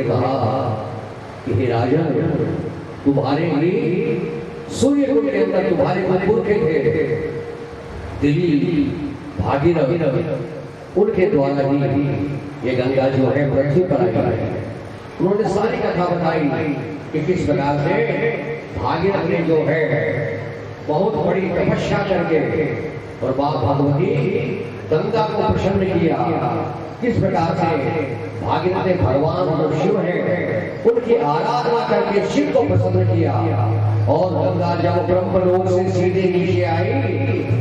कहा कि हे राजा, तुम्हारे लिए सूर्य कुंड के अंदर तुम्हारे पुरख थे दिली भागीरथ, उनके द्वारा ही ये गंगा जो है पृथ्वी पर आई है। उन्होंने सारी कथा बताई कि किस प्रकार से भागीरथ ने जो है बहुत बड़ी तपस्या करके और मां भगवती गंगा को प्रसन्न किया। किस प्रकार से भागीरथ ने भगवान शिव है उनकी आराधना करके शिव को प्रसन्न किया। और गंगा जब ब्रह्मलोक से सीधे नीचे आई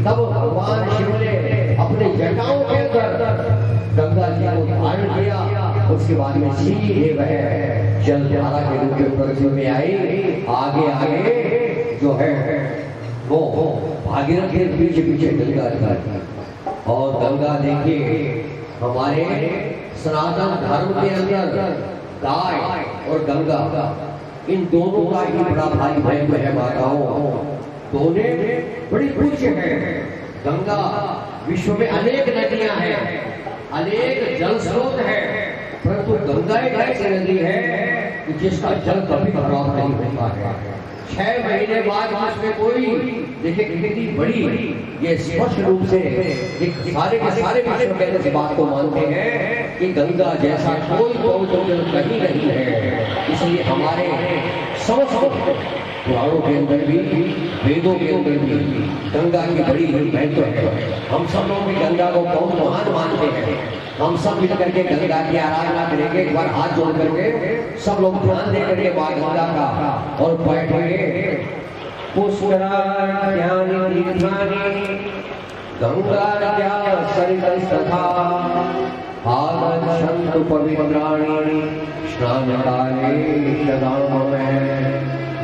तब भगवान शिव ने अपने जटाओं के अंदर गंगा जी को धारण किया। उसके बाद में सीधे वह जल धारा के रूप में पृथ्वी में आई। आगे आगे जो है वो भागीरथ के पीछे पीछे गंगा जी। और गंगा देखिए हमारे सनातन धर्म के अंदर गाय और गंगा इन दोनों का ही बड़ा भाई महत्व है। माताओं दोनों बड़ी पूज्य है। गंगा विश्व में अनेक नदियां हैं, अनेक जल स्रोत है, परंतु गंगा एक ऐसी नदी है कि जिसका जल कभी खराब नहीं होता है। 6 महीने बाद उसमें कोई देखिए कितनी बड़ी ये स्पष्ट रूप से सारे के सारे विश्व में इस बात को मानते हैं कि गंगा जैसा कोई पवित्र जल कहीं नहीं है। इसलिए हमारे समस्त पुराणों के अंदर भी वेदों के अंदर भी गंगा की बड़ी महत्व है। हम सब लोग भी गंगा को बहुत महान मानते हैं। हम सब मिल करके गंगा की आराधना करेंगे। एक बार हाथ जोड़ करके सब लोग ध्यान दे करके मां गंगा का और बैठेंगे। पुष्कराणि तीर्थानि गंगाया सरितस्तथा आगच्छन्तु पवित्राणि स्नानकाले सदा मम।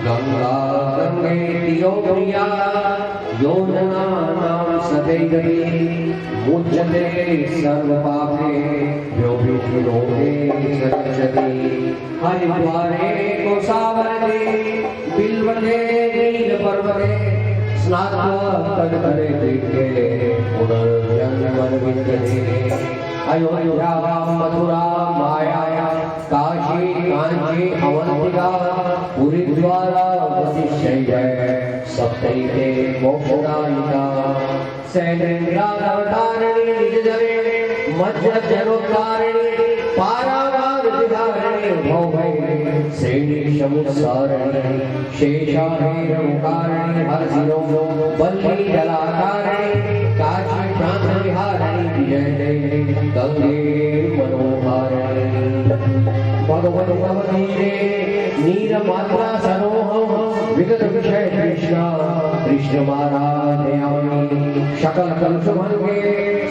गंगा गंगेति यो प्रिया योजनानां सदैव मुच्यते सर्वपापे लोके सच्चति। हरिद्वारे गोसावरे बिल्वते नीलपर्वते स्नात्वा तत्परे तीर्थे पुनर्जन्म विद्यते। अयोध्या मथुरा माया काशी कांची अवंतिका पुरी द्वारा वशिष्ठै सप्तैते मोक्षदायिका। सैलेन्द्रावतारिणी निजजने मज्ज जलोत्तारिणी पारावार विधारिणी भौभै श्रेणी समुत्सारिणी शेषाहिरमुकारिणी हरसिनो बल्ली जलाकारिणी काशी प्रांत विहारिणी जय गंगे मनोहारिणी। भगवत भवतीरे नीरमात्रा सरोह विगत विषय कृष्णा कृष्ण माराधयामि। शकल कलुष भंगे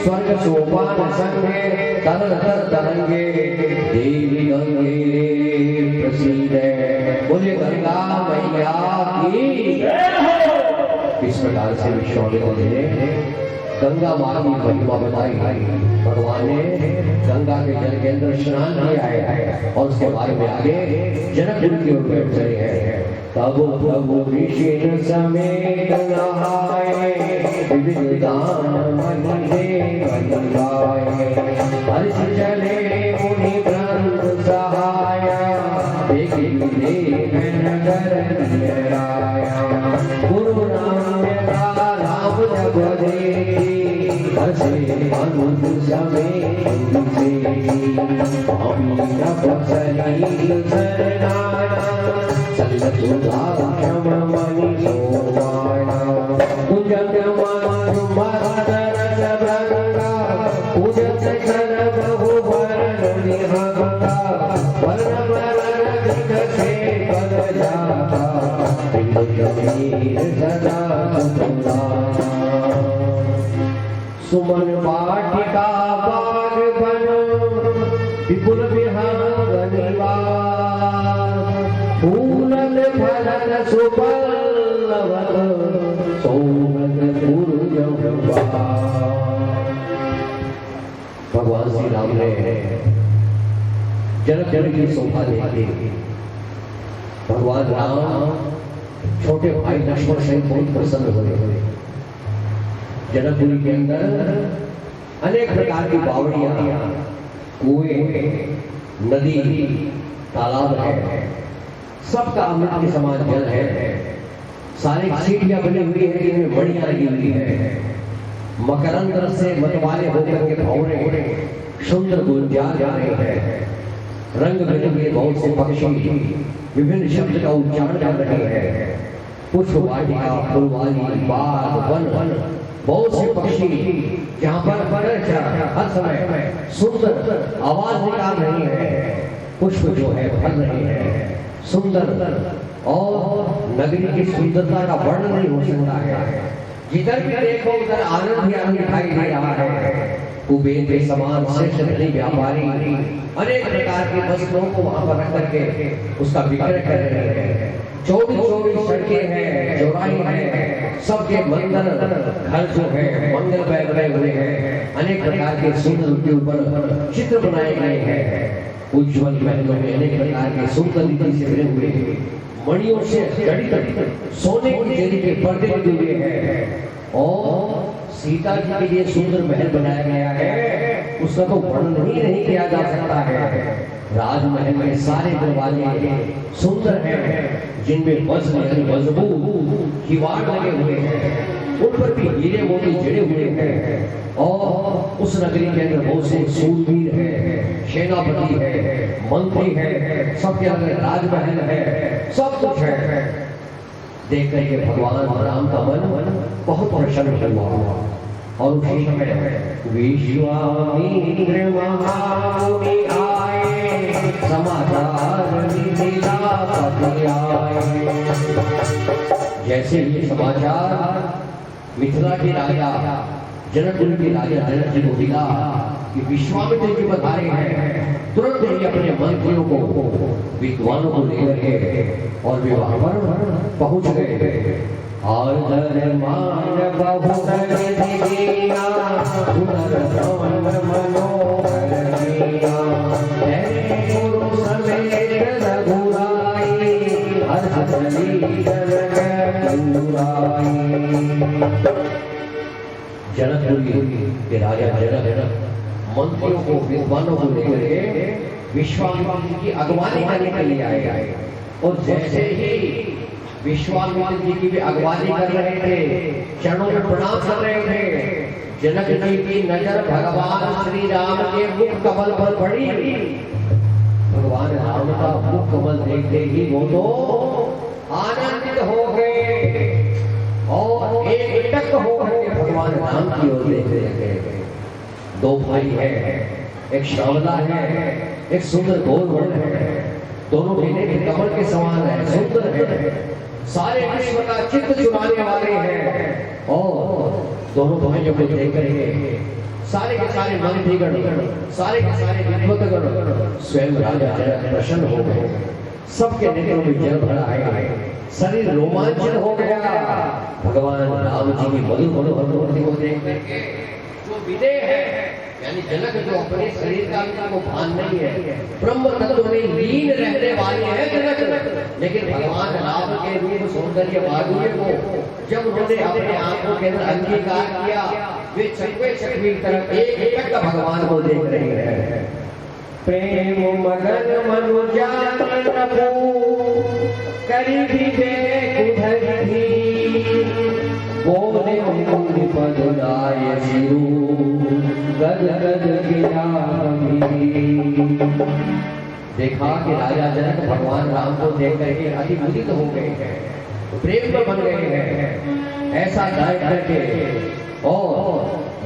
स्वर्ग सोपान संगे तरल तरंगे देवी गंगे प्रसीदे। बोले गंगा मैया की। इस प्रकार से विश्वामित्र ने गंगा माँ की महिमा बताई। भगवान ने गंगा के जल के अंदर स्नान किया है और उसके बाद में आगे जनकपुर की ओर बैठ गए हैं। तब प्रभु ऋषि समेत नहाए विविध दान मणि बलिहाए। हर्ष चले मुनि ग्रंथ सहाय देखि नगर निराया। गुरु नाम राम जप देखी हसे अनुज समेत अमीन बसरी शरणाना सल्लतुधा क्षम मणि सोमाना। पूजन मनु मरदरस भंगा पूजत कर बहु वरण निहंगा। वर्ण वरण दिखसे पद जाता त्रिलोकीर सदा सुधा। सुमन वाटिका बाग बनो विपुल विहंग निवास। फूलन फलन सुपल्लव सौगत पुरुष भगवान श्री राम ने जनक जनक की शोभा देखी। भगवान राम छोटे भाई लक्ष्मण से बहुत प्रसन्न हुए। जनकपुरी के अंदर अनेक प्रकार की बावड़ियां, कुएं, नदी तालाब है, सबका अमृत के समान जल है। सारी सीढ़ियां बनी हुई है जिनमें मणियां लगी हुई है। मकरंद रस से मतवाले होकर के भौरे सुंदर गुंजार जा रहे हैं। रंग बिरंगे बहुत से पक्षी विभिन्न शब्द का उच्चारण कर रहे हैं। पुष्प वाटिका, फुलवारी, बाग, वन, बहुत से पक्षी जहाँ पर हर समय सुंदर आवाज निकाल रही है। पुष्प जो है फल रहे हैं सुंदर, और नगरी की सुंदरता का वर्णन नहीं हो सकता है। जिधर भी देखो उधर आनंद ही आनंद दिखाई दे रहा है। कुबेर के समान श्रेष्ठ धनी व्यापारी अनेक प्रकार की वस्तुओं को वहां पर रख करके उसका विक्रय कर रहे हैं। 24 सड़कें हैं, चौराहे हैं, सबके मंदिर घर जो है मंदिर बने हुए हैं। अनेक प्रकार के सुंदर के ऊपर चित्र बनाए गए हैं। उज्जवल महलों में अनेक प्रकार के सुंदर रीति से बने हुए मणियों से जड़ित सोने की जरी के पर्दे लगे हुए हैं। और सीता जी के लिए सुंदर महल बनाया गया है, उसका तो वर्णन ही नहीं किया जा सकता है। राजमहल में सारे दरवाजे सुंदर हैं, जिनमें वज्र मजबूत किवाड़ लगे हुए हैं, उन पर भी हीरे मोती जड़े हुए हैं। और उस नगरी के अंदर बहुत से सूरवीर है, सेनापति है, मंत्री है, सबके अंदर राजमहल है, सब कुछ है। देख करके भगवान राम का मन बहुत प्रसन्न हुआ। और उसी समय विश्वामित्र महामुनि आए, समाचार मिथिला पति आए। जैसे ये समाचार मिथिला के राजा जनकपुर के राजा जनक जी को मिला कि विश्वामित्र जी पधारे हैं, तुरंत ही अपने मंत्रियों को विद्वानों को लेकर के और विवाह पर पहुंच गए। और जनकपुर के राजा जनक मंत्रियों को विद्वानों को लेकर के विश्वामित्र की अगवानी करने के लिए आए। और जैसे ही विश्वामित्र जी की भी अगवानी कर रहे थे, चरणों में प्रणाम कर रहे थे, जनक जी की नजर भगवान श्री राम के मुख कमल पर पड़ी। भगवान राम का मुख कमल देखते ही वो तो आनंदित हो गए और एकटक होकर भगवान राम की ओर देखते रहे। दो भाई है, एक श्यामला है, एक सुंदर गोलवर्ण है, दोनों के कमल के समान है, सुंदर है, सारे विश्व का चित्त चुराने वाले हैं। और दोनों भाइयों को देख करके सारे के सारे मंत्रीगण, सारे के सारे विद्वतगण स्वयं राजा जनक प्रसन्न हो गए। सबके नेत्रों में जल भरा है, शरीर रोमांचित हो गया। भगवान राम जी की मधुर मनोहर को देख करके जो विदेह है, यानी जनक जो अपने शरीर का को भान नहीं है, ब्रह्म तत्व में लीन रहने वाले हैं जनक। लेकिन भगवान राम के रूप सौंदर्य माधुर्य को जब उन्होंने अपने आंखों के अंदर अंगीकार किया, वे चकवे चकवी तरफ एक भगवान को देख रहे हैं। प्रेम मगन मनुजा करी भी बोले पदुलाय शिरू गद गद देखा कि राजा जनक भगवान राम को देख करके अति मुदित हो गए हैं, प्रेम में बन गए हैं। ऐसा गाय करके और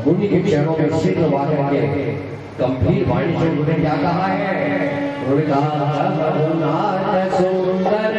मुनि के चरणों में सिर नवा करके गंभीर वाणी से उन्होंने क्या कहा है? उन्होंने कहा सुंदर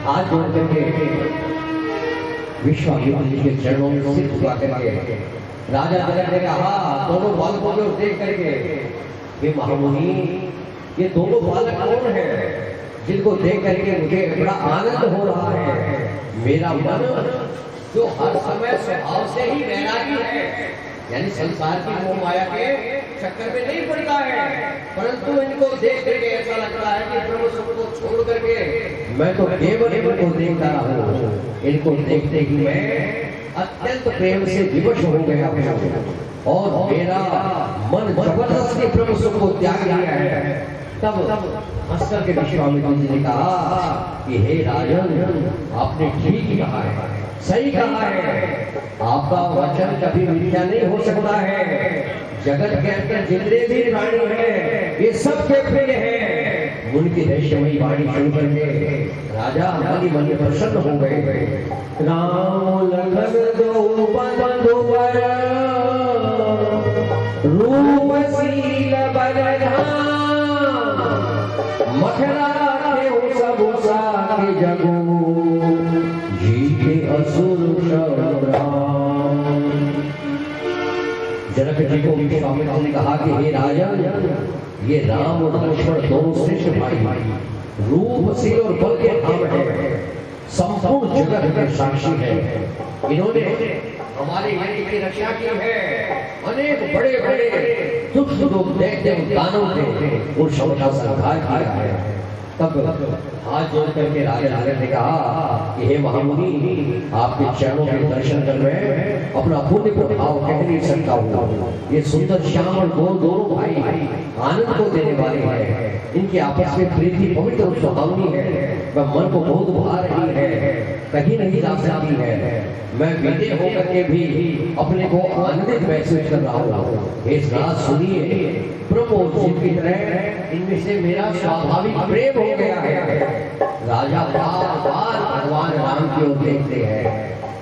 हाथ जोड़ करके विश्वामित्र जी के चरणों में सिर झुका करके राजा जनक ने कहा, दोनों बालकों को देख करके, हे महामुनि, ये दोनों बालक कौन है जिनको देख करके मुझे बड़ा आनंद हो रहा है। मेरा मन जो हर समय स्वभाव से ही वैरागी है, यानी संसार की मोह माया के चक्कर में नहीं पड़ता है, परंतु इनको देख करके ऐसा लगता है कि प्रभु सबको छोड़ करके मैं तो केवल इनको देखता हूँ। इनको देखते ही मैं अत्यंत प्रेम से विवश हो गया हूँ और मेरा मन जबरदस्ती प्रभु सबको त्याग दिया है। तब हंस करके विश्वामित्र जी ने कहा कि हे राजन, आपने ठीक ही कहा है, सही कहा है, आपका वचन कभी मिथ्या नहीं हो सकता है। जगत के अंदर जितने भी प्राणी हैं, ये सबके प्रिय हैं। उनकी रहस्यमयी वाणी सुन करके राजा मन ही मन प्रसन्न हो गए। राम लखन दो बंधुवर, रूपशील बलधाम, मथुरा के सब साथी जगो, जीते असुर संग्राम। जनक जी को विश्वामित्र ने कहा कि हे राजन, ये राम और लक्ष्मण दोनों श्रेष्ठ भाई, रूप से और बल के धाम है, संपूर्ण जगत के साक्षी है। इन्होंने हमारे यज्ञ की रक्षा की है। अनेक बड़े बड़े दुष्ट लोग दैत्य दानव थे, उन सबका संहार किया है। तब हाथ जोड़ करके राजा जनक ने कहा कि हे महामुनि, आपके चरणों के दर्शन कर मैं अपना पुण्य को भाव कह नहीं सकता हूँ। ये सुंदर श्याम और गोर दोनों भाई आनंद को देने वाले हैं। इनकी आपस में प्रीति पवित्र और सुहावनी है, वह मन को बहुत भा रही है, कहीं नहीं जा सकती है। मैं बीते होकर के भी अपने को आनंदित महसूस कर रहा हूँ। इस रात सुनिए, प्रमोद जी की तरह इनमें से मेरा स्वाभाविक प्रेम हो गया है। राजा बार बार भगवान राम की ओर देखते हैं,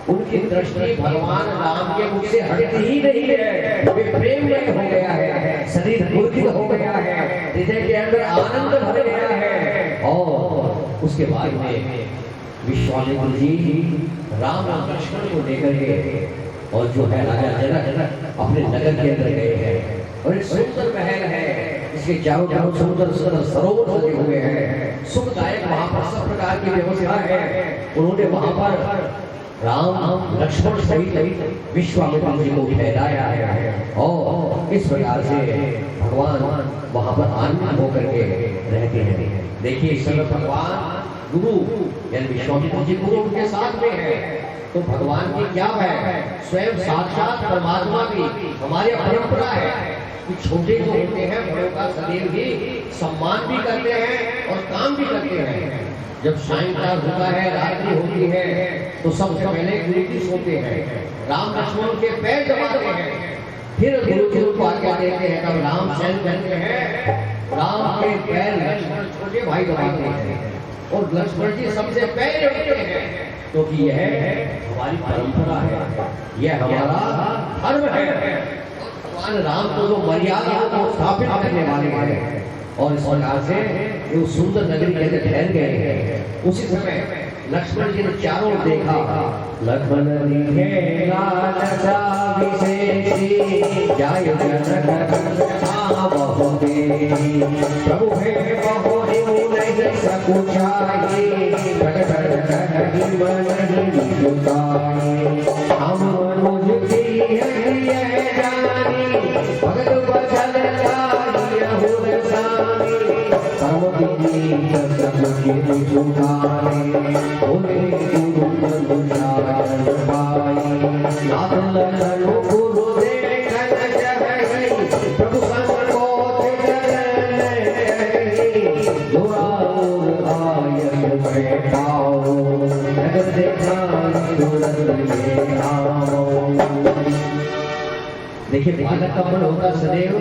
उनकी दृष्टि भगवान राम के मुख से हटती ही नहीं है। वे प्रेम में हो गया है, शरीर पुलकित हो गया है, हृदय के अंदर आनंद भर गया है। और उसके बाद में विश्वामित्र जी राम और लक्ष्मण को लेकर के और जो है राजा जनक अपने नगर के अंदर गए हैं। और एक सुंदर महल है, इसके चारों तरफ सुंदर सुंदर सरोवर सजे हुए हैं, सुखदायक वहां पर सब प्रकार की व्यवस्था है। उन्होंने वहां पर राम लक्ष्मण सहित विश्वामित्र जी को ठहराया है और इस प्रकार से भगवान वहां पर आनंद होकर के रहते हैं। देखिए, इस समय भगवान गुरु यानी विश्वामित्र जी गुरु उनके साथ में है, तो भगवान की क्या है, स्वयं साक्षात परमात्मा भी हमारी परंपरा है कि छोटे जो होते हैं बड़ों का सदैव ही सम्मान भी करते हैं और काम भी करते हैं। जब सायंकाल होता है, रात्रि होती है, तो सबसे पहले गुरु जी सोते हैं, राम लक्ष्मण के पैर दबाते हैं, फिर गुरु जी को आज्ञा देते हैं। तब राम शयन करते हैं, राम के पैर लक्ष्मण छोटे भाई दबाते हैं और लक्ष्मण जी सबसे पहले उठते हैं, क्योंकि यह हमारी परंपरा है, यह हमारा धर्म है। भगवान राम को जो मर्यादा को स्थापित करने वाले हैं और इस प्रकार से वो सुंदर नगरी के अंदर ठहर गए हैं। उसी समय लक्ष्मण जी ने चारों देखा, लक्ष्मण लिखे लालसा विशेषी, जाय जनक बहुते, प्रभु है बहु नहीं सकुचाए, प्रकट नहीं मन नहीं जुटाए, हम मनुज की है जानी, भगत बचन लागिय हुरसानी, सर्वदिनी सब के जुटाए, बोले गुरु मनुषाचन पाई, नाथ लखन गुरु देखन जहई, प्रभु संग को चरण जोरावर आयत में पाओ, नगर देखा तुरंत में आओ। देखिए, बालक का मन होगा सदैव,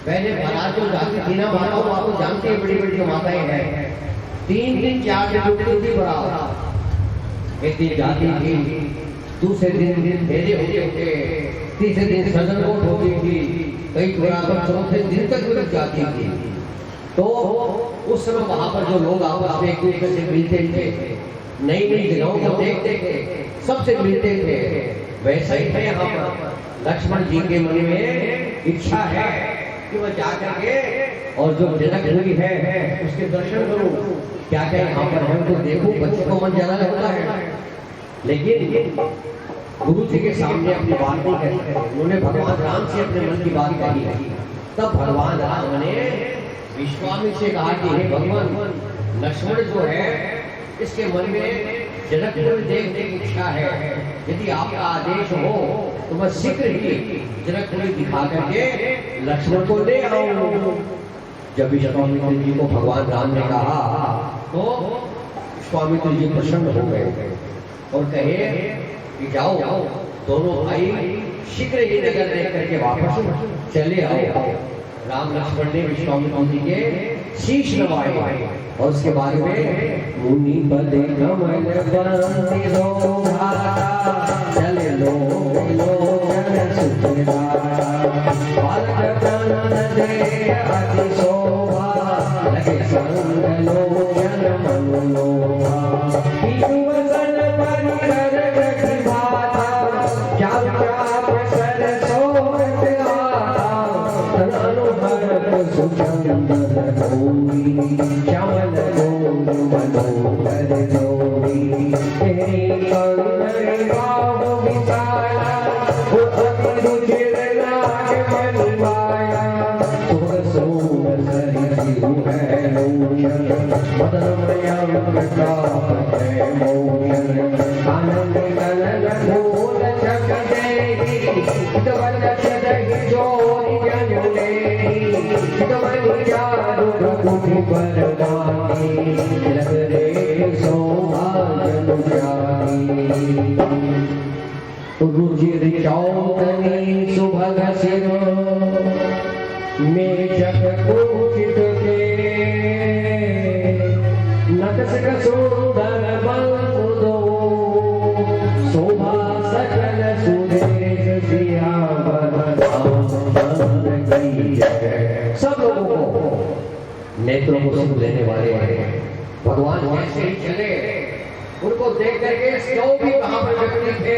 पहले बारात जो जाती थी ना माताओं, आपको जानते हैं बड़ी बड़ी जो माताएं हैं, 3 4 दिन ड्यूटी बराबर, एक दिन जाती थी, दूसरे दिन भेजे होते, तीसरे दिन सजन कोट होती थी, कई बराबर चौथे दिन तक भी जाती थी। तो उस समय वहां पर जो लोग आपस में एक दूसरे से मिलते थे, नई नई जगहों को देखते थे, सबसे मिलते थे, वैसा ही है यहाँ पर। लक्ष्मण जी के मन में इच्छा है कि वह जाकर के और जो जनकपुरी है उसके दर्शन करूं, क्या क्या यहाँ पर है तो देखूं, बच्चों को मन ज्यादा लगता है। लेकिन गुरु जी के सामने अपनी बात नहीं कही, उन्होंने भगवान राम से अपने मन की बात कही। तब भगवान राम ने विश्वामित्र से कहा कि हे भगवान, लक्ष्मण जो है इसके मन में जनकपुर देखने की इच्छा है, यदि आपका आदेश हो तो मैं शीघ्र ही जनकपुर दिखा करके लक्ष्मण को ले आऊं। जब विश्वामित्र जी को भगवान राम ने कहा तो विश्वामित्र जी प्रसन्न हो गए और कहे कि जाओ दोनों भाई शीघ्र ही नगर देख करके वापस चले आओ। राम लक्ष्मण ने विश्वामित्र जी के शीश नवाए और उसके बाद में मुनि बदे कमल बंसी दो भाता चले लो जन सुखदाता बालक कानन दे अति शोभा लगे संग लो जन मन लोभा वसन परिकर रखी बाता जाप जाप सर सोत आता तनु भरत सुचंदन होई श्यामल गोद मनोहर जोई तेरी कंगन बाहु विशाला अति रुचिर नाग मणि माया सुख सोम सरिसिरु है लोचन मदनमयम प्रताप है मोचन आनंद कनन फूल छक देहि हितवन छदहि जोरि जन लेहि हितवन चारु रघुपति परवानी लग रे शोभा जनु जानी रुचिर चौदनी सुभग सिर मेचक कुचित के नकसक सुंदर बंदो शोभा सकल सुरेश सियावर रामचंद्र की जय। सब लोगों को नेत्रों को सुख देने वाले भगवान जैसे ही चले, उनको देख करके जो भी वहां पर व्यक्ति थे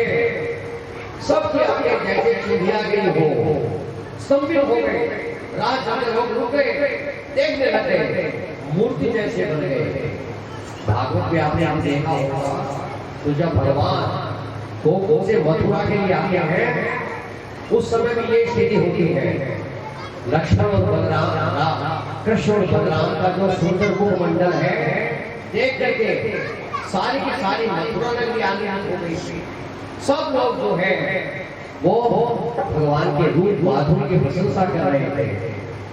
सबके आगे जैसे चिड़िया गई हो, स्तंभित हो गए, रास्ते में लोग रुक गए, देखने लगे, मूर्ति जैसे बन गए। भागवत में आपने हम देखा होगा, तो जब भगवान को से मथुरा के लिए आते हैं उस समय भी ये स्थिति होती है। लक्ष्मण और बलराम, कृष्ण और बलराम का जो सुंदर मुखमंडल है देख करके सारी की सारी मथुरा नगरी आगे हो गई। सब लोग जो है वो भगवान के रूप माधुर्य की प्रशंसा कर रहे थे।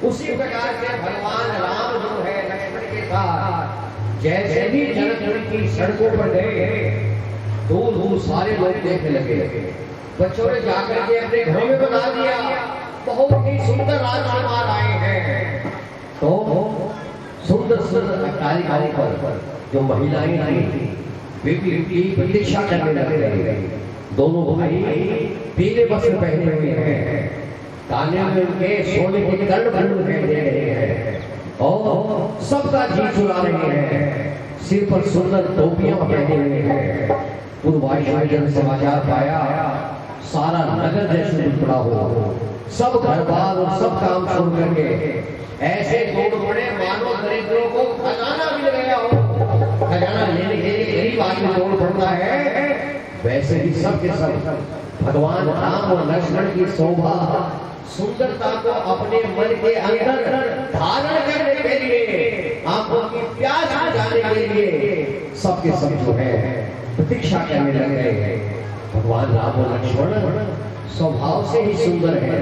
उसी प्रकार से भगवान राम जो है लक्ष्मण के साथ जैसे भी जनकपुर की सड़कों पर गए, दूर दूर सारे लोग देखने लगे। बच्चों ने जाकर के अपने घरों में बना दिया, बहुत ही सुंदर राजकुमार आए हैं। तो सुंदर सुंदर अट्टालिकाओं पर जो महिलाएं थी वे प्रतीक्षा करने लगे। दोनों भाई पीले वस्त्र पहने हुए हैं, काने में उनके सोने के कर्ण भंड दे रहे हैं और सबका जी चुरा रहे हैं। सिर पर सुंदर टोपियां पहने हुए हैं। पूर्वाश्रम जब समाचार पाया, सारा नगर जैसे पड़ा हो, सब घर बार और सब काम छोड़ करके ऐसे दौड़ पड़े मानो दरिद्रों को खजाना मिल गया हो। खजाना लेने के लिए गरीब आदमी दौड़ पड़ता है, वैसे ही सब के सब भगवान राम और लक्ष्मण की शोभा सुंदरता को अपने मन के अंदर धारण करने के लिए, आंखों की प्यास बुझाने के लिए सबके सब जो है प्रतीक्षा करने लग गए। भगवान राम और लक्ष्मण स्वभाव से ही सुंदर है,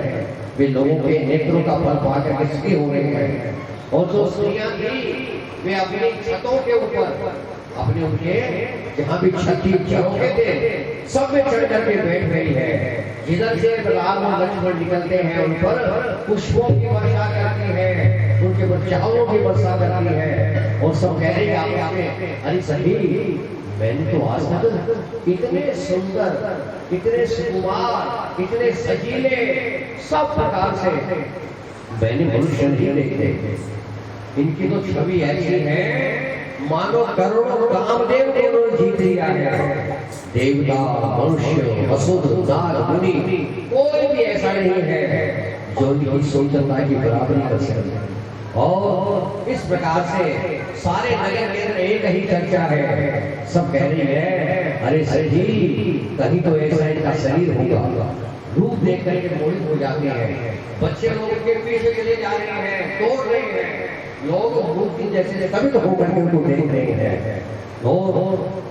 वे लोगों के नेत्रों का फल पाकर किसके हो रहे हैं। और जो स्त्रियां थी वे अपनी छतों के ऊपर, अपने उनके जहाँ भी छत चौके थे सब में चढ़ करके बैठ गई है। जिधर से राम और लक्ष्मण निकलते हैं उन पर पुष्पों की वर्षा करती है, उनके ऊपर चावलों की वर्षा करती है और सब कह रहे हैं आपने अरे सभी मैंने तो आज तक इतने सुंदर, इतने सुकुमार, इतने सजीले सब प्रकार से मैंने मनुष्य नहीं देखे। इनकी तो छवि ऐसी है मानो करोड़ों कामदेव को उन्होंने जीत लिया है। देवता, मनुष्य, असुर, नाग, मुनि कोई भी ऐसा नहीं है जो इनकी सुंदरता की बराबरी कर सके। और इस प्रकार से सारे नगर के अंदर एक ही चर्चा है। सब कह रही है अरे सर जी कहीं तो ऐसा इनका शरीर होगा। रूप देख करके मोहित हो जाते हैं। बच्चे लोग के पीछे चले जा रहे हैं, तोड़ रहे हैं। लोग मूर्ति जैसे कभी तो होकर के उनको देख रहे हैं। और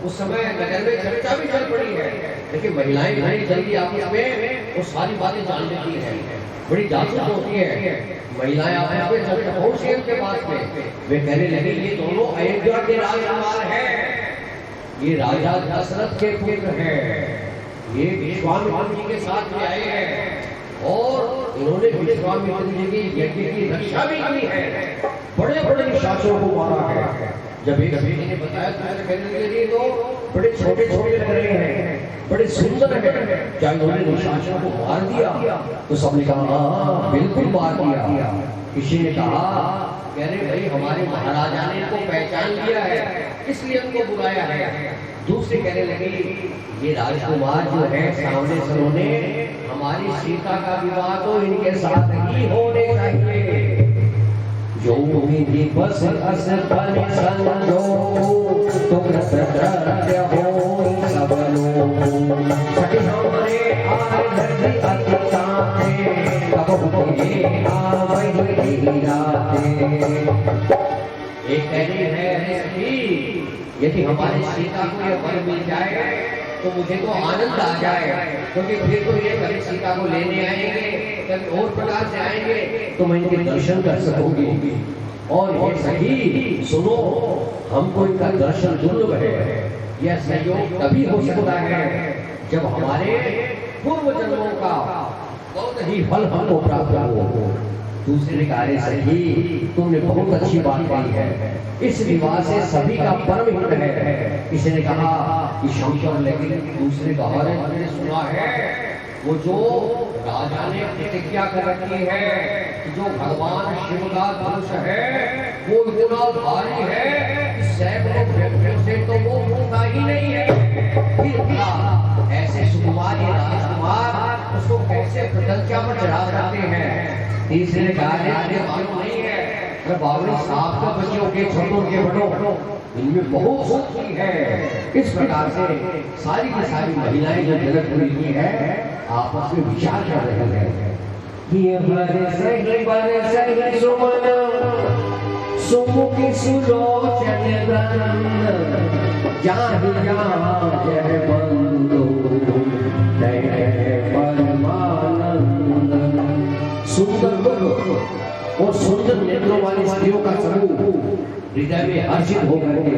उस समय नगर में चर्चा भी चल पड़ी है। लेकिन महिलाएं बड़ी जल्दी आपस में वो सारी बातें जान लेती हैं, बड़ी जासूस होती है। महिलाएं आपस में चल पहुंची उनके पास में, वे कहने लगे ये दोनों अयोध्या के राजकुमार हैं, ये राजा दशरथ के पुत्र हैं, ये विश्वामित्र जी के साथ में आए हैं और इन्होंने विश्वामित्र जी की यज्ञ की रक्षा भी की है, बड़े बड़े शासकों को मारा है। जब एक बेटी ने बताया तो बड़े छोटे छोटे लग रहे हैं, बड़े सुंदर हैं, क्या इन्होंने निशाचरों को मार दिया? तो सबने कहा हाँ बिल्कुल मार दिया। किसी ने कहा अरे भाई हमारे महाराजा ने इनको पहचान लिया है इसलिए उनको बुलाया है। दूसरे कहने लगे ये राजकुमार जो है सामने से उन्होंने हमारी सीता का विवाह तो इनके साथ ही होने चाहिए। जो भी बस अस बन संजो तो कृतकृत्य हो सब लोग सके हमारे आए धरती अति ताते कब ये आवै हीराते। एक कहनी है कि यदि हमारी सीता को ये वर मिल जाए तो मुझे तो आनंद आ जाए, क्योंकि फिर तो ये कभी सीता को लेने आएंगे, कभी और प्रकार से आएंगे तो मैं इनके दर्शन कर सकूंगी। और ये सही सुनो, हमको इनका दर्शन दुर्लभ है। यह संयोग तभी हो सकता है जब हमारे पूर्व जन्मों का बहुत ही फल हमको प्राप्त हो। दूसरे ने कहा सही तुमने बहुत अच्छी बात कही है, इस विवाह से सभी का परम हित है। किसी ने कहा कि शंकर, लेकिन दूसरे कहा मैंने सुना है वो जो राजा ने प्रतिज्ञा कर रखी है कि जो भगवान शिव का धनुष है वो इतना भारी है कि सैकड़ों व्यक्तियों से तो वो उठता ही नहीं है। फिर ऐसे सुकुमारी राजकुमार उसको कैसे प्रतिज्ञा पर चढ़ा सकते हैं? तीसरे ने कहा मालूम नहीं है, बावली साहब का बच्चों के छोटों के बड़ों इनमें बहुत शक्ति है। इस प्रकार से सारी की सारी महिलाएं जो जनकपुरी की है आपस में विचार कर रहे हैं। ये सुमन सुमुख सुलोचन जाहि जय बंधु परमानंद। सुंदर और सुंदर नेत्रों वाली स्त्रियों का समूह हृदय में हर्षित होकर के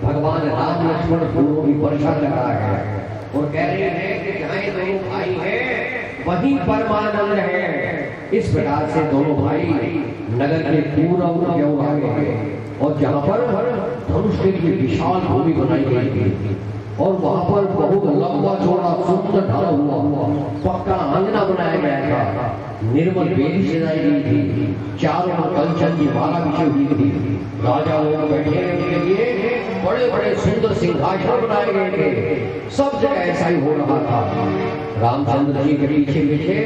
भगवान राम लक्ष्मण फूलों की वर्षा कर रहा है और कह रहे हैं कि जहाँ ये दोनों भाई हैं वहीं परमानंद है। इस प्रकार से दोनों भाई नगर के पूरा ओर आ गए और जहाँ पर धनुष के लिए विशाल भूमि बनाई गई थी और वहां पर बहुत लंबा चौड़ा सुंदर ढाला हुआ पक्का आंगना बनाया गया था। निर्मल बेदी सजाई गई थी, चारों ओर कंचन की माला बिछी हुई थी। राजा लोग बैठे उनके लिए बड़े बड़े सुंदर सिंहासन बनाए गए थे। सब जगह ऐसा ही हो रहा था। रामचंद्र जी के पीछे पीछे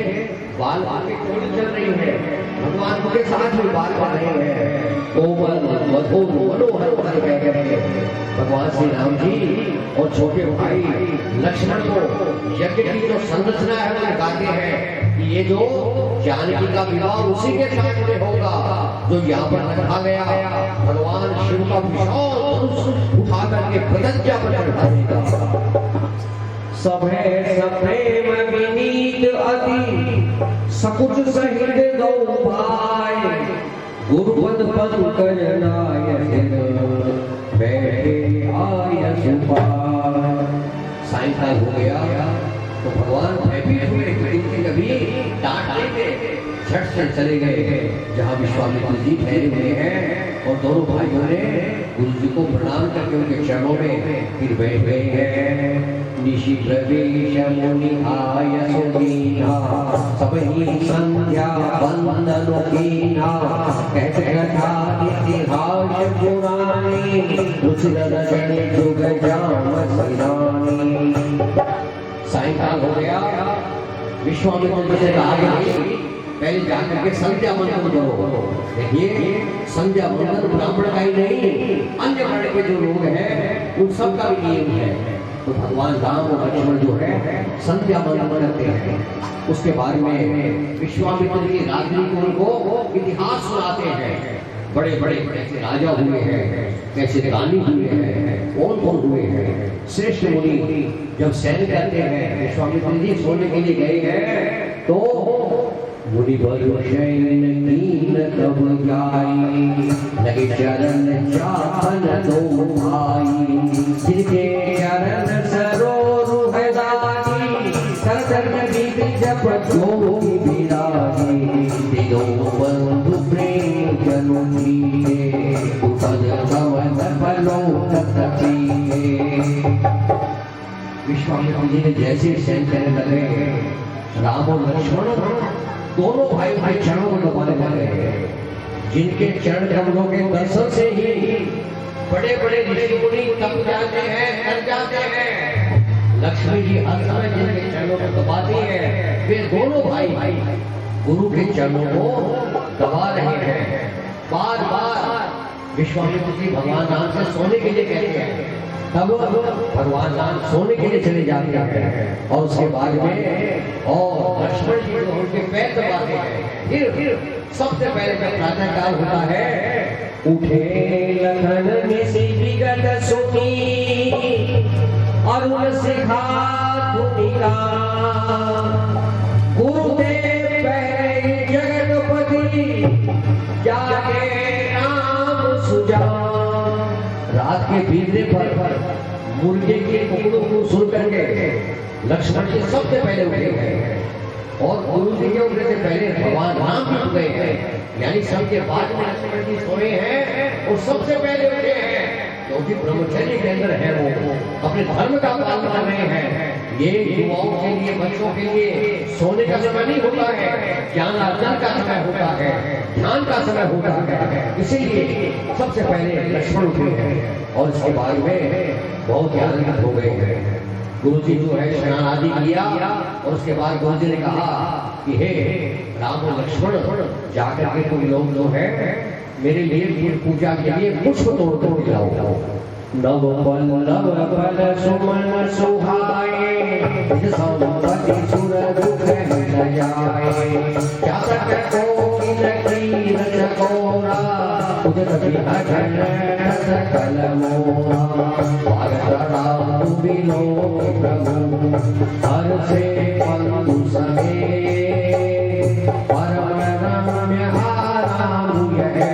बाल की टोली चल रही है, भगवान के साथ में बाल बन रहे हैं। कोमल मधुर मनोहर कर रहे भगवान श्री राम जी और छोटे भाई लक्ष्मण को यज्ञ की जो संरचना है वो दिखाते हैं कि ये जो जानकी का विवाह उसी के साथ में होगा जो यहाँ पर रखा गया। भगवान शिव का विशाल धनुष उठा करके प्रतिज्ञा पर चढ़ा देगा। सभे सप्रेम विनीत अति सकुच सहित दो भाई गुरुपद पंकज नायक बैठे आय सुपाय। सायंकाल हो गया तो भगवान भयभीत हुए कि उनके कभी डांट देंगे, झट से चले गए जहाँ विश्वामित्र जी ठहरे हुए हैं और दोनों भाइयों ने गुरु जी को प्रणाम करके उनके चरणों में फिर बैठ गए हैं। निशि प्रवेश मुनि आय सुदीना सबहि संध्या वंदन कीना कहत कथा इतिहास पुरानी रुचिर रजनी जुग जाम सिरानी। सायंकाल हो गया, विश्वामित्र जी से आगे पहले जाकर के संध्या वंदन करो। देखिए संध्या वंदन ब्राह्मण का ही नहीं, अन्य वर्ण के जो लोग हैं उन सब का भी नियम है। तो भगवान राम और लक्ष्मण जो है संध्या वंदन करते हैं। उसके बाद में विश्वामित्र की रात्रि को उनको इतिहास सुनाते हैं। बड़े बड़े कैसे राजा हुए हैं, कैसे दानी हुए हैं, कौन कौन हुए हैं। श्रेष्ठ मुनि जब सैन्य करते हैं, विश्वामित्र जी सोने के लिए गए हैं तो मुनि बल शयन कीन तब जाई लगे चरण चाहन दो भाई जिनके चरण सरोरु है दानी कर चरण बीबी जप जोगी बिराजी दिलो बंधु प्रेम जनु कीए उपज भवन बलो तपीए। विश्वामित्र जी ने जैसे सैन्य करने लगे, राम और लक्ष्मण दोनों भाई भाई चरणों को दबाने लगे, जिनके चरण कमलों के दर्शन से ही बड़े बड़े ऋषि मुनि तप जाते हैं, कर जाते हैं। लक्ष्मी जी हर समय जिनके चरणों को दबाती हैं, वे दोनों भाई भाई गुरु के चरणों को दबा रहे हैं। बार बार विश्वामित्र जी भगवान राम से सोने के लिए कहते हैं, तब भगवान राम सोने के लिए चले जाते हैं और उसके बाद में और लक्ष्मण जी जो उनके पैर दबाते हैं। फिर सबसे पहले जब प्रातःकाल होता है, उठे लखन निशि विगत सुनी अरुण शिखा धुनिका गुरुदेव पहरे जगतपति जागे नाम सुजा। रात के बीतने पर मुर्गे के कुकड़ों को सुन करके लक्ष्मण जी सबसे पहले उठे हैं और गुरु जी के उठने से पहले भगवान राम भी उठ गए हैं। यानी सबके बाद में लक्ष्मण जी सोए हैं और सबसे पहले उठे हैं, क्योंकि ब्रह्मचर्य के अंदर है वो अपने धर्म का पालन कर रहे हैं। ये युवाओं के लिए, बच्चों के लिए सोने का समय नहीं होता है, ज्ञान अर्जन का समय होता है, ध्यान का समय होता है। इसीलिए सबसे पहले लक्ष्मण उठे हैं और इसके बाद में बहुत आनंदित हो गए हैं। गुरु जी जो है स्नान आदि किया और उसके बाद गुरु जी ने कहा कि हे राम और लक्ष्मण, जाकर के तुम लोग जो है मेरे लिए पूजा के लिए पुष्प तोड़ लाओ। नव पल्लव फल सुमन सुहाए संपत्ति सुर दुख न जाए चातक कोकिल कीर चकोरा उदर विहगन सकल मोरा भगत राम बिलो प्रभु हर से बंधु समे परम रम्य आराम है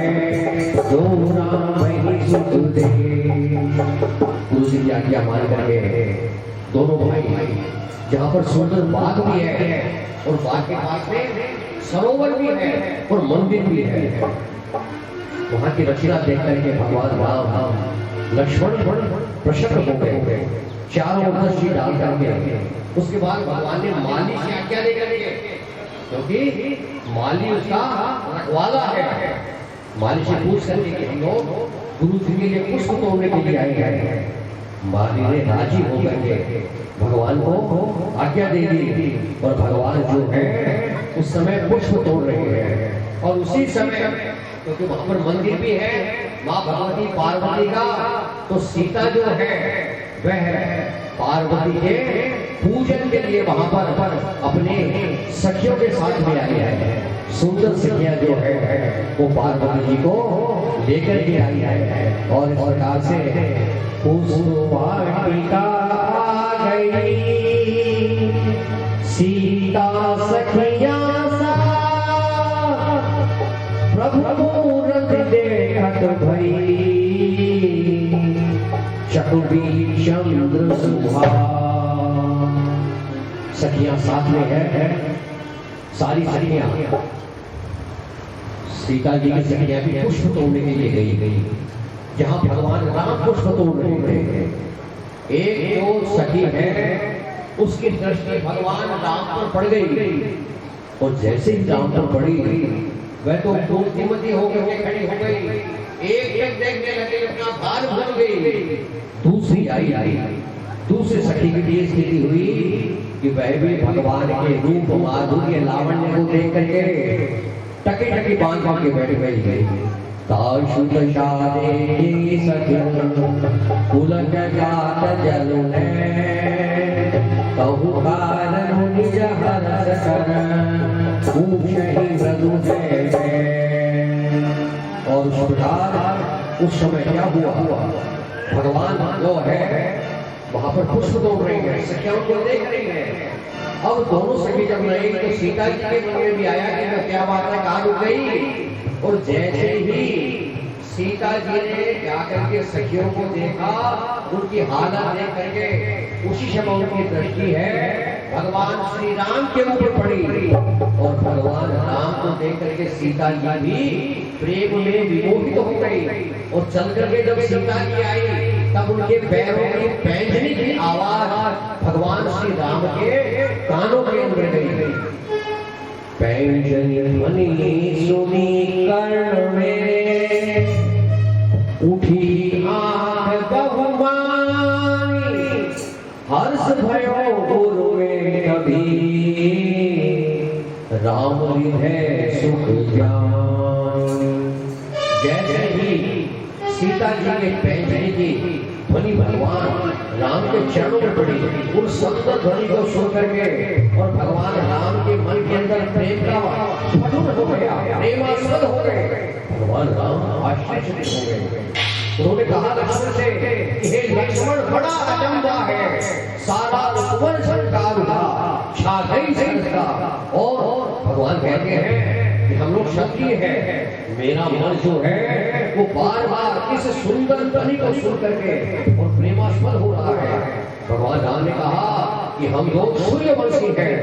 जो राम ही सुख दे। गुरु जी की आज्ञा मान करके दोनों भाई जहाँ पर सुंदर बाग भी है और बाग के पास में सरोवर भी है और मंदिर भी है, वहाँ की रचना देख करके भगवान राम लक्ष्मण प्रसन्न हो गए। चारों ओर दृष्टि डाल करके उसके बाद भगवान ने माली से आज्ञा दे करके, क्योंकि माली उसका रखवाला है, माली से पूछ करके कि हम लोग गुरु जी के लिए पुष्प तोड़ने के लिए आए हैं। माली ने राजी होकर के भगवान को आज्ञा दे दी और भगवान जो है उस समय पुष्प तोड़ रहे हैं। और उसी समय क्योंकि वहां पर मंदिर भी है माँ भगवती पार्वती का, तो सीता जो है वह पार्वती के पूजन के लिए वहां पर अपने सखियों के साथ में आई है। सुंदर सखियां जो है वो पार्वती जी को लेकर के आई है और इस प्रकार से पुष्पवाटिका आ गई सीता सखियां सा प्रभु मूरत देखत भई चकुबी चंद्र सुभा। सखियां साथ में है, सारी सखियां सीता जी की सखियां भी पुष्प तोड़ने के लिए गई जहां भगवान राम पुष्प तोड़ रहे थे। एक जो सखी है उसकी दृष्टि भगवान राम पर पड़ गई और जैसे ही राम पर पड़ी वह तो मूर्तिमती होकर के खड़ी हो गई, एक एक देखने लगे, अपना भार भूल गई। दूसरी आई दूसरे सखी की भी स्थिति हुई कि वह भी भगवान के रूप माधुर्य लावण्य को देख करके टकी टकी बांध के बैठ गई। ताशुत शादे सखियन पुलक जात जलु कहु कारण निज हरस कर पूछहि मृदु है। और उस प्रकार उस समय क्या हुआ, भगवान जो है वहां पर पुष्प तोड़ रही है, सखियों को देख रही है। अब दोनों सखी जब रही तो सीता जी के मन में भी आया कि मैं क्या बात है, कहाँ रुक गई। और जैसे ही सीता जी ने जाकर के सखियों को देखा, उनकी हालत देख करके उसी समय उनकी दृष्टि है भगवान श्री राम के ऊपर पड़ी और भगवान राम को देख करके सीता जी भी प्रेम में विमोहित हो गई। और चल करके जब सीता जी आई तब उनके पैरों की पैंजनी की आवाज भगवान श्री राम के कानों के अंदर गई। पैंजनी ध्वनि सुनी कर्ण में उठी आँख बहुमानी, हर्ष भयो गुरु में कभी राम हृदय सुख जान। जैसे ही सीता जी के पैंजनी की ध्वनि भगवान राम के चरणों में पड़ी, उस सुंदर ध्वनि को सुन करके और भगवान राम के मन के अंदर प्रेम का फटून हो गया, प्रेमास्पद हो गए। भगवान राम आश्चर्यचकित हो गए। उन्होंने कहा लक्ष्मण से कि हे लक्ष्मण, बड़ा अचंभा है, सारा उपवन संकार था, छा गई संस्था। और भगवान कहते हैं कि हम लोग क्षत्रिय हैं, मेरा मन जो है वो बार बार इस सुंदर ध्वनि को सुन करके और प्रेमास्पद हो रहा है। भगवान राम ने कहा कि हम लोग सूर्यवंशी हैं,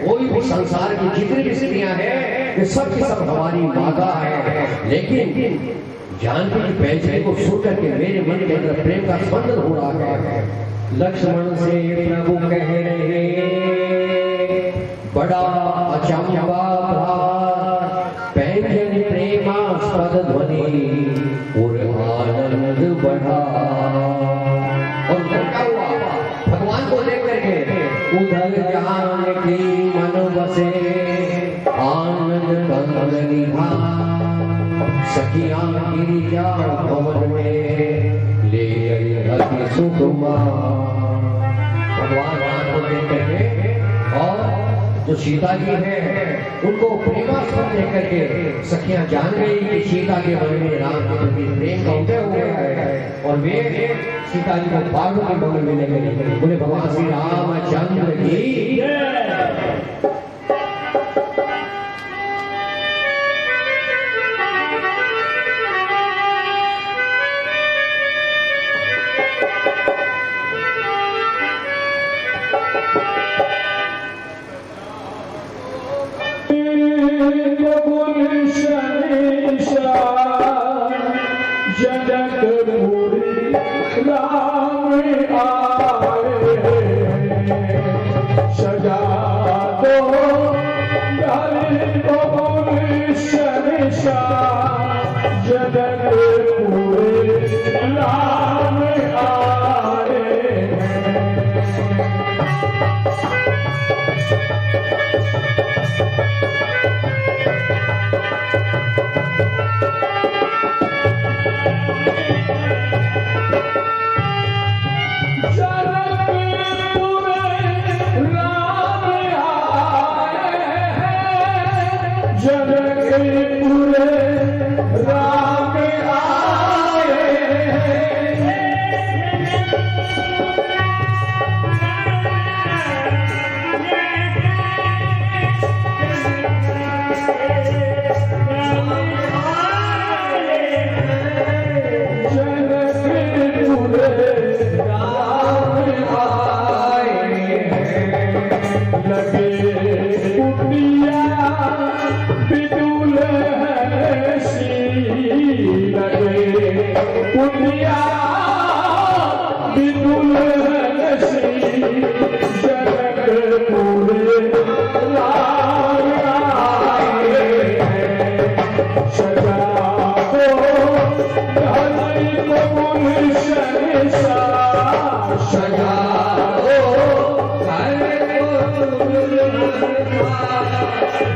कोई भी संसार की जितनी भी स्त्रियां हैं ये सब की सब हमारी माता है, लेकिन जानकी की पैंजनी को सुन करके मेरे मन के अंदर प्रेम का स्पंदन हो रहा है। लक्ष्मण से प्रभु कह रहे बड़ा अचंभा पैंजनी प्रेमास्पद ध्वनि और आनंद बढ़ा। और क्या हुआ, भगवान को देख करके उधर जान की मन बसे आनंद कंद निधान, सखियां गिरिजा भवन में ले गई सुकुमा। भगवान राम को देख करके और जो सीता जी है उनको प्रेमास्पद देख करके सखियां जान गई कि सीता के मन में राम के प्रति प्रेम का उदय हो गया है और वे सीता जी को बालों के मन में ले गए। बोले भगवान श्री रामचंद्र की Shut सजा दो घर को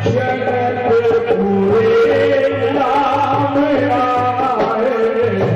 जगत पूरे राम आए हैं।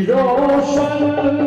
रोशन